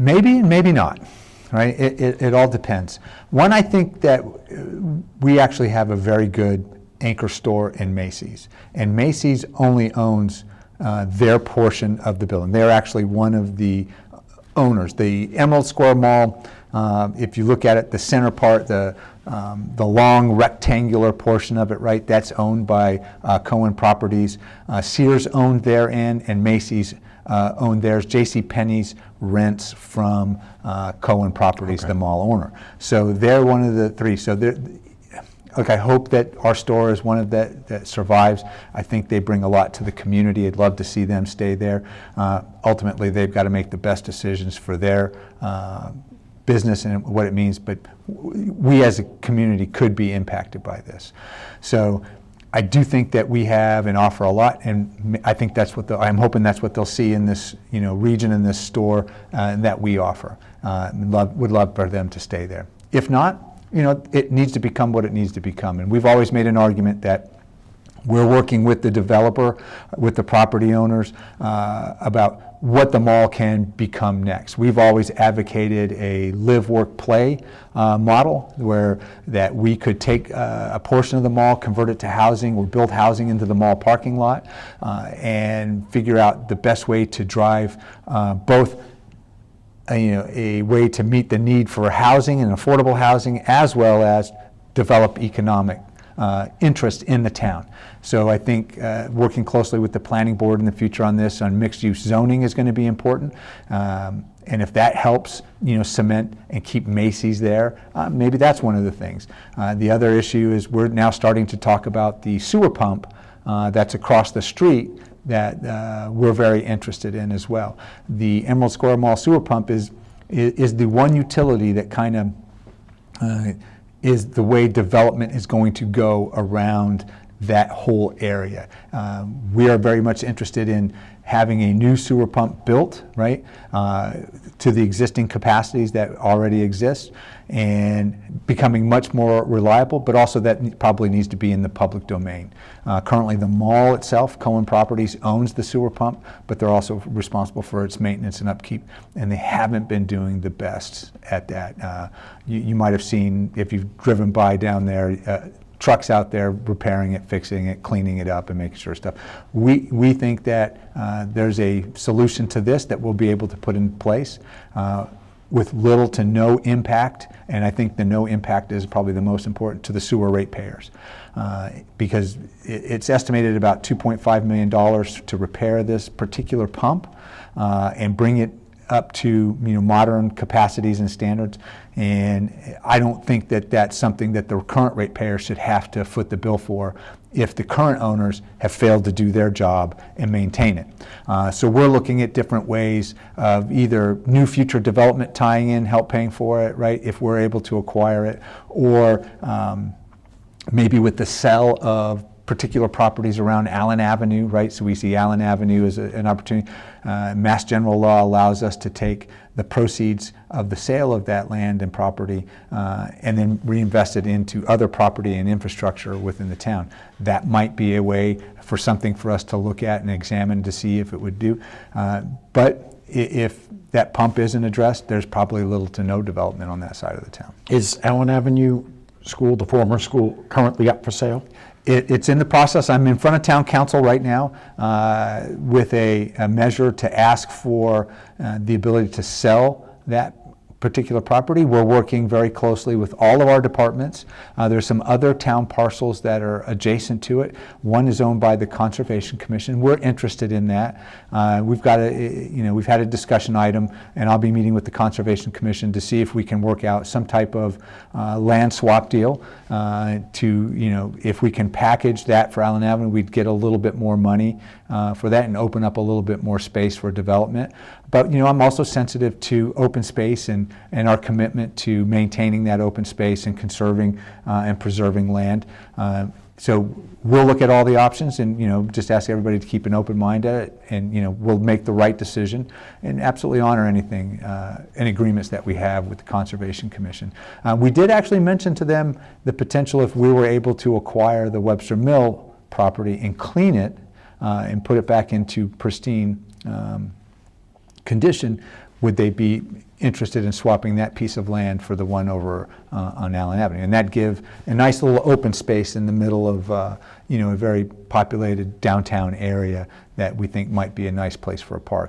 Maybe and maybe not, right? It all depends. One, I think that we actually have a very good anchor store in Macy's, and Macy's only owns their portion of the building. They're actually one of the owners. The Emerald Square Mall, if you look at it, the center part, the long rectangular portion of it, right, that's owned by Cohen Properties. Sears owned their end, and Macy's owned theirs. JCPenney's rents from Cohen Properties, the mall owner. So they're one of the three. So look, I hope that our store is one of that survives. I think they bring a lot to the community. I'd love to see them stay there. Ultimately, they've got to make the best decisions for their business and what it means, but we as a community could be impacted by this. So I do think that we have and offer a lot, and I think that's what I'm hoping that's what they'll see in this region, in this store, that we offer. Would love for them to stay there. If not, it needs to become what it needs to become. And we've always made an argument that we're working with the developer, with the property owners, about what the mall can become next. We've always advocated a live, work, play model, where that we could take a portion of the mall, convert it to housing, or build housing into the mall parking lot, and figure out the best way to drive both a way to meet the need for housing and affordable housing, as well as develop economic interest in the town. So I think working closely with the planning board in the future on this, on mixed-use zoning, is going to be important. And if that helps, cement and keep Macy's there, maybe that's one of the things. The other issue is we're now starting to talk about the sewer pump that's across the street that we're very interested in as well. The Emerald Square Mall sewer pump is the one utility that kind of is the way development is going to go around that whole area. We are very much interested in having a new sewer pump built, right, to the existing capacities that already exist, and becoming much more reliable, but also that probably needs to be in the public domain. Currently, the mall itself, Cohen Properties, owns the sewer pump, but they're also responsible for its maintenance and upkeep, and they haven't been doing the best at that. You might have seen, if you've driven by down there, trucks out there repairing it, fixing it, cleaning it up, and making sure stuff. We think that there's a solution to this that we'll be able to put in place with little to no impact, and I think the no impact is probably the most important to the sewer ratepayers, because it's estimated about $2.5 million to repair this particular pump and bring it up to modern capacities and standards, and I don't think that that's something that the current ratepayer should have to foot the bill for if the current owners have failed to do their job and maintain it. So we're looking at different ways of either new future development tying in, help paying for it, right, if we're able to acquire it, or maybe with the sale of particular properties around Allen Avenue, right? So we see Allen Avenue as an opportunity. Mass general law allows us to take the proceeds of the sale of that land and property and then reinvest it into other property and infrastructure within the town. That might be a way for something for us to look at and examine to see if it would do. But if that pump isn't addressed, there's probably little to no development on that side of the town. Is Allen Avenue School, the former school, currently up for sale? It's in the process. I'm in front of town council right now with a measure to ask for the ability to sell that particular property. We're working very closely with all of our departments. There's some other town parcels that are adjacent to it. One is owned by the Conservation Commission. We're interested in that. We've got we've had a discussion item, and I'll be meeting with the Conservation Commission to see if we can work out some type of land swap deal if we can package that for Allen Avenue, we'd get a little bit more money for that and open up a little bit more space for development. But I'm also sensitive to open space and our commitment to maintaining that open space and conserving and preserving land. So we'll look at all the options and just ask everybody to keep an open mind at it, and we'll make the right decision and absolutely honor anything, any agreements that we have with the Conservation Commission. We did actually mention to them the potential, if we were able to acquire the Webster Mill property and clean it and put it back into pristine condition, would they be interested in swapping that piece of land for the one over on Allen Avenue. And that'd give a nice little open space in the middle of a very populated downtown area that we think might be a nice place for a park.